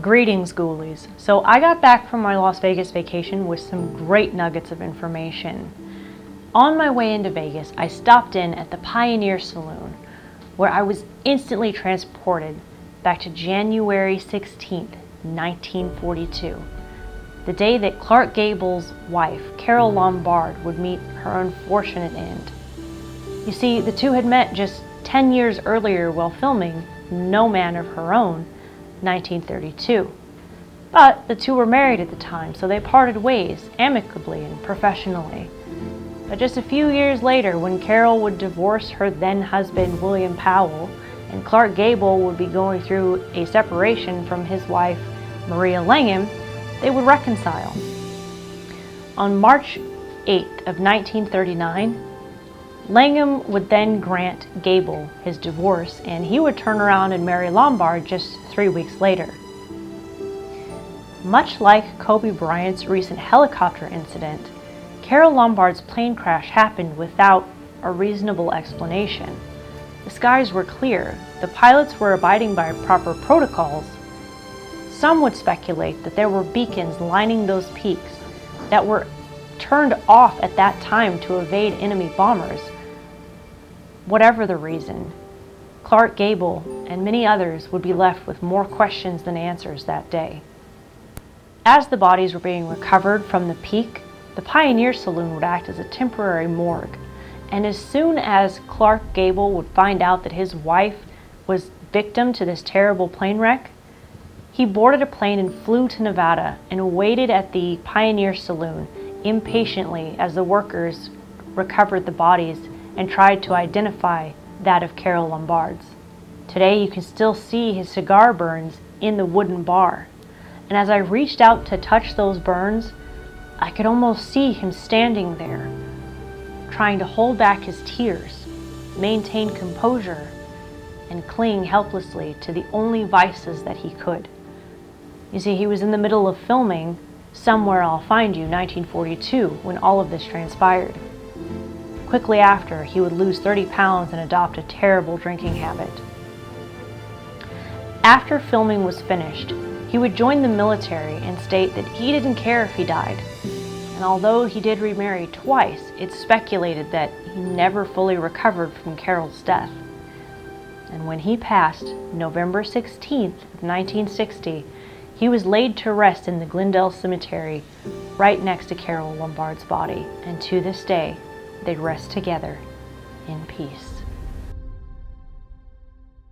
Greetings, ghoulies. So I got back from my Las Vegas vacation with some great nuggets of information. On my way into Vegas, I stopped in at the Pioneer Saloon, where I was instantly transported back to January 16th, 1942, the day that Clark Gable's wife, Carole Lombard, would meet her unfortunate end. You see, the two had met just 10 years earlier while filming No Man of Her Own, 1932. But the two were married at the time, so they parted ways amicably and professionally. But just a few years later, when Carole would divorce her then husband William Powell, and Clark Gable would be going through a separation from his wife Maria Langham, they would reconcile. On March 8th of 1939, Langham would then grant Gable his divorce, and he would turn around and marry Lombard just 3 weeks later. Much like Kobe Bryant's recent helicopter incident, Carole Lombard's plane crash happened without a reasonable explanation. The skies were clear. The pilots were abiding by proper protocols. Some would speculate that there were beacons lining those peaks that were turned off at that time to evade enemy bombers. Whatever the reason, Clark Gable and many others would be left with more questions than answers that day. As the bodies were being recovered from the peak, the Pioneer Saloon would act as a temporary morgue. And as soon as Clark Gable would find out that his wife was victim to this terrible plane wreck, he boarded a plane and flew to Nevada and waited at the Pioneer Saloon impatiently as the workers recovered the bodies and tried to identify that of Carole Lombard's. Today you can still see his cigar burns in the wooden bar. And as I reached out to touch those burns, I could almost see him standing there, trying to hold back his tears, maintain composure, and cling helplessly to the only vices that he could. You see, he was in the middle of filming Somewhere I'll Find You, 1942, when all of this transpired. Quickly after, he would lose 30 pounds and adopt a terrible drinking habit. After filming was finished, he would join the military and state that he didn't care if he died. And although he did remarry twice, it's speculated that he never fully recovered from Carole's death. And when he passed, November 16th of 1960, he was laid to rest in the Glendale Cemetery right next to Carole Lombard's body. And to this day, they rest together in peace.